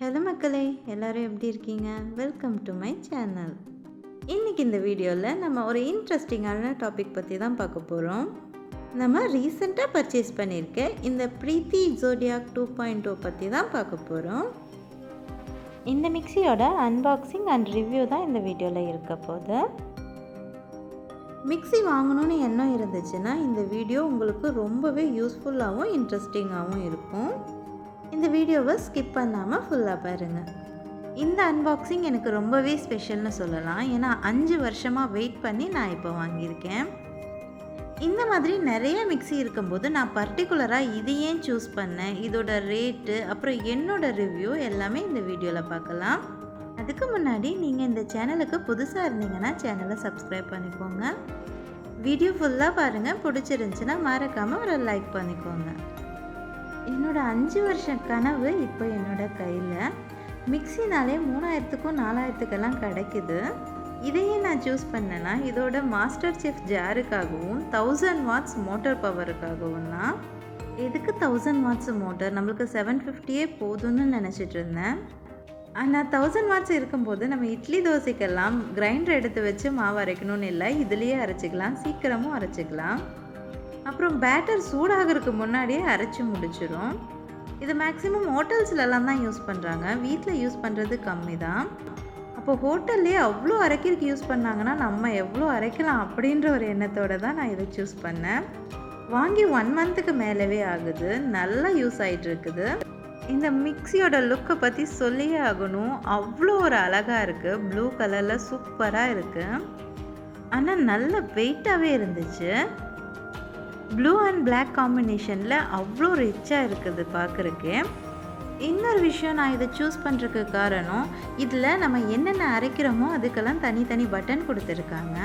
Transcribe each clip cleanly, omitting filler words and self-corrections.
Hello மக்களே, எல்லோரும் எப்படி இருக்கீங்க? Welcome to my channel. இன்றைக்கி இந்த வீடியோவில் நம்ம ஒரு இன்ட்ரெஸ்டிங்கான டாபிக் பற்றி தான் பார்க்க போகிறோம். நம்ம ரீசெண்டாக பர்ச்சேஸ் பண்ணியிருக்க இந்த ப்ரீத்தி ஜோடியாக் 2.0 பற்றி தான் பார்க்க போகிறோம். இந்த மிக்சியோட அன்பாக்சிங் அண்ட் ரிவ்யூ தான் இந்த வீடியோவில் இருக்க போகுது. மிக்சி வாங்கணும்னு எண்ணம் இருந்துச்சுன்னா இந்த வீடியோ உங்களுக்கு ரொம்பவே யூஸ்ஃபுல்லாகவும் இன்ட்ரெஸ்டிங்காகவும் இருக்கும். இந்த வீடியோவை ஸ்கிப் பண்ணாமல் ஃபுல்லாக பாருங்கள். இந்த அன்பாக்சிங் எனக்கு ரொம்பவே ஸ்பெஷல்னு சொல்லலாம். ஏன்னா 5 வருஷமாக வெயிட் பண்ணி நான் இப்போ வாங்கியிருக்கேன். இந்த மாதிரி நிறைய மிக்சி இருக்கும்போது நான் பர்டிகுலராக இது ஏன் சூஸ் பண்ணேன், இதோட ரேட்டு, அப்புறம் என்னோடய ரிவ்யூ எல்லாமே இந்த வீடியோவில் பார்க்கலாம். அதுக்கு முன்னாடி நீங்கள் இந்த சேனலுக்கு புதுசாக இருந்தீங்கன்னா சேனலை சப்ஸ்கிரைப் பண்ணிக்கோங்க. வீடியோ ஃபுல்லாக பாருங்கள். பிடிச்சிருந்துச்சுன்னா மறக்காமல் ஒரு லைக் பண்ணிக்கோங்க. என்னோடய 5 வருஷ கனவு இப்போ என்னோடய கையில். மிக்சினாலே 3000க்கும் 4000க்கெல்லாம் கிடைக்குது. இதையே நான் சூஸ் பண்ணேன்னா இதோட மாஸ்டர் செஃப் ஜாருக்காகவும் 1000 வாட்ஸ் மோட்டர் பவருக்காகவும் தான். எதுக்கு 1000 வாட்ஸ் மோட்டர்? நம்மளுக்கு 750 போதும்னு நினச்சிட்டு இருந்தேன். ஆனால் 1000 வாட்ஸ் இருக்கும்போது நம்ம இட்லி தோசைக்கெல்லாம் கிரைண்டர் எடுத்து வச்சு மாவு அரைக்கணும்னு இல்லை, இதுலேயே அரைச்சிக்கலாம், சீக்கிரமும் அரைச்சிக்கலாம். அப்புறம் பேட்டர் சூடாகிறதுக்கு முன்னாடியே அரைச்சி முடிச்சிடும். இது மேக்ஸிமம் ஹோட்டல்ஸ்லலாம் தான் யூஸ் பண்ணுறாங்க, வீட்டில் யூஸ் பண்ணுறது கம்மி தான். அப்போ ஹோட்டல்லே அவ்வளோ அரைக்கிறதுக்கு யூஸ் பண்ணாங்கன்னா நம்ம எவ்வளோ அரைக்கலாம் அப்படின்ற ஒரு எண்ணத்தோடு தான் நான் இதை சூஸ் பண்ணேன். வாங்கி 1 மந்த்துக்கு மேலவே ஆகுது. நல்லா யூஸ் ஆகிட்டு இருக்குது. இந்த மிக்சியோட லுக்கை பற்றி சொல்லியே ஆகணும். அவ்வளோ ஒரு அழகாக இருக்குது. ப்ளூ கலரில் சூப்பராக இருக்குது. ஆனால் நல்ல வெயிட்டாகவே இருந்துச்சு. ப்ளூ அண்ட் பிளாக் காம்பினேஷனில் அவ்வளோ ரிச்சாக இருக்குது பார்க்குறக்கு. இன்னொரு விஷயம், நான் இதை சூஸ் பண்ணுறதுக்கு காரணம், இதில் நம்ம என்னென்ன அரைக்கிறோமோ அதுக்கெல்லாம் தனித்தனி பட்டன் கொடுத்துருக்காங்க.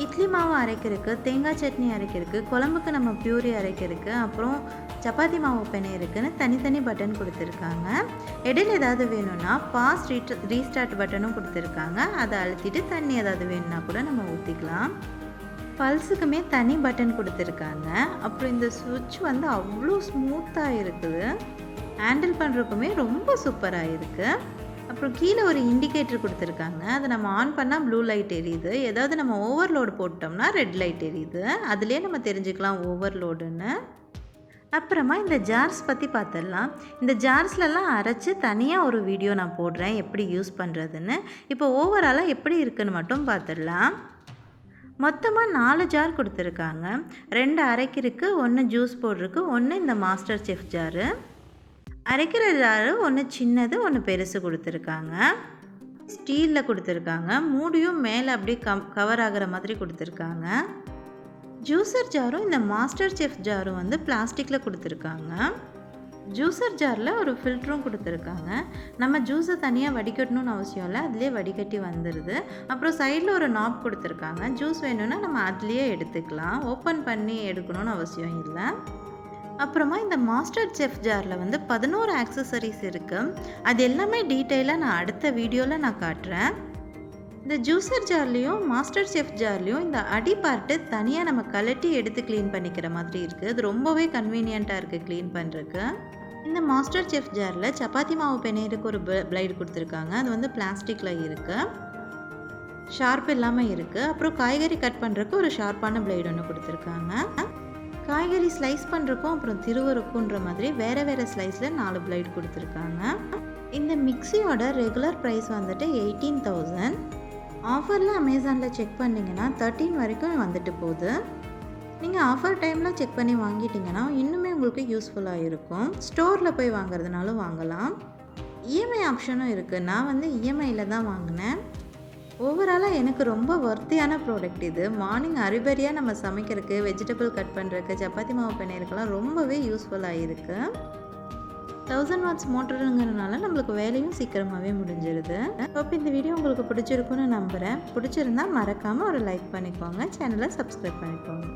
இட்லி மாவு அரைக்கிறதுக்கு, தேங்காய் சட்னி அரைக்கிறதுக்கு, குழம்புக்கு நம்ம பியூரி அரைக்கிறதுக்கு, அப்புறம் சப்பாத்தி மாவு பிணையறதுக்குன்னு தனித்தனி பட்டன் கொடுத்துருக்காங்க. இடையில ஏதாவது வேணும்னா ஃபாஸ்ட் ரீஸ்டார்ட் பட்டனும் கொடுத்துருக்காங்க. அதை அழுத்திட்டு தண்ணி ஏதாவது வேணும்னா கூட நம்ம ஊற்றிக்கலாம். பல்ஸுக்குமே தனி பட்டன் கொடுத்துருக்காங்க. அப்புறம் இந்த சுவிட்ச் வந்து அவ்வளோ ஸ்மூத்தாக இருக்குது. ஹேண்டில் பண்ணுறதுக்குமே ரொம்ப சூப்பராக இருக்குது. அப்புறம் கீழே ஒரு இண்டிகேட்டர் கொடுத்துருக்காங்க. அதை நம்ம ஆன் பண்ணால் ப்ளூ லைட் எரியுது. ஏதாவது நம்ம ஓவர்லோடு போட்டோம்னா ரெட் லைட் எரியுது. அதுலேயே நம்ம தெரிஞ்சுக்கலாம் ஓவர்லோடுன்னு. அப்புறமா இந்த ஜார்ஸ் பற்றி பார்த்துடலாம். இந்த ஜார்ஸ்லலாம் அரைச்சி தனியாக ஒரு வீடியோ நான் போடுறேன் எப்படி யூஸ் பண்ணுறதுன்னு. இப்போ ஓவராலாக எப்படி இருக்குன்னு மட்டும் பார்த்துடலாம். மொத்தமாக 4 ஜார் கொடுத்துருக்காங்க. 2 அரைக்கிறதுக்கு, 1 ஜூஸ் போடுறதுக்கு, 1 இந்த மாஸ்டர் செஃப் ஜாரு. அரைக்கிற ஜாரு 1 சின்னது, 1 பெருசு கொடுத்துருக்காங்க. ஸ்டீலில் கொடுத்துருக்காங்க. மூடியும் மேலே அப்படியே கவர் ஆகிற மாதிரி கொடுத்துருக்காங்க. ஜூஸர் ஜாரும் இந்த மாஸ்டர் செஃப் ஜாரும் வந்து பிளாஸ்டிக்கில் கொடுத்துருக்காங்க. ஜூஸர் ஜாரில் ஒரு ஃபில்டரும் கொடுத்துருக்காங்க. நம்ம ஜூஸை தனியாக வடிகட்டணும்னு அவசியம் இல்லை, அதிலே வடிகட்டி வந்துடுது. அப்புறம் சைடில் ஒரு நாப் கொடுத்துருக்காங்க. ஜூஸ் வேணும்னா நம்ம அதுலேயே எடுத்துக்கலாம், ஓப்பன் பண்ணி எடுக்கணும்னு அவசியம் இல்லை. அப்புறமா இந்த மாஸ்டர் செஃப் ஜாரில் வந்து 11 ஆக்சசரிஸ் இருக்குது. அது எல்லாமே டீட்டெயிலாக நான் அடுத்த வீடியோவில் நான் காட்டுறேன். இந்த ஜூஸர் ஜார்லேயும் மாஸ்டர் செஃப் ஜார்லேயும் இந்த அடி பார்ட்டு தனியாக நம்ம கலட்டி எடுத்து க்ளீன் பண்ணிக்கிற மாதிரி இருக்குது. அது ரொம்பவே கன்வீனியண்ட்டாக இருக்குது க்ளீன் பண்ணுறதுக்கு. இந்த மாஸ்டர் செஃப் ஜாரில் சப்பாத்தி மாவு பிணையறதுக்கு ஒரு பிளைடு கொடுத்துருக்காங்க. அது வந்து பிளாஸ்டிக்கில் இருக்குது, ஷார்ப் இல்லாமல் இருக்குது. அப்புறம் காய்கறி கட் பண்ணுறதுக்கு ஒரு ஷார்ப்பான பிளைடு ஒன்று கொடுத்துருக்காங்க. காய்கறி ஸ்லைஸ் பண்ணுறக்கும் அப்புறம் திருவருக்குன்ற மாதிரி வேறு வேறு ஸ்லைஸில் 4 பிளைடு கொடுத்துருக்காங்க. இந்த மிக்சியோட ரெகுலர் ப்ரைஸ் வந்துட்டு 18,000. ஆஃபரில் அமேசானில் செக் பண்ணிங்கன்னா 13 வரைக்கும் வந்துட்டு போகுது. நீங்கள் ஆஃபர் டைமில் செக் பண்ணி வாங்கிட்டீங்கன்னா இன்னுமே உங்களுக்கு யூஸ்ஃபுல்லாக இருக்கும். ஸ்டோரில் போய் வாங்குறதுனாலும் வாங்கலாம். இஎம்ஐ ஆப்ஷனும் இருக்குது. நான் வந்து இஎம்ஐயில் தான் வாங்கினேன். ஓவராலாக எனக்கு ரொம்ப ஒர்த்தியான ப்ராடக்ட் இது. மார்னிங் அரிபரியாக நம்ம சமைக்கிறதுக்கு, வெஜிடபிள் கட் பண்ணுறதுக்கு, சப்பாத்தி மாவு பிணையறதுக்கெல்லாம் ரொம்பவே யூஸ்ஃபுல்லாக இருக்குது. 1000 வாட்ஸ் மோட்டருங்கிறதுனால நம்மளுக்கு வேலையும் சீக்கிரமாகவே முடிஞ்சிருது. இப்போ இந்த வீடியோ உங்களுக்கு பிடிச்சிருக்குன்னு நம்புகிறேன். பிடிச்சிருந்தா மறக்காமல் ஒரு லைக் பண்ணிக்கோங்க, சேனலை சப்ஸ்கிரைப் பண்ணிக்கோங்க.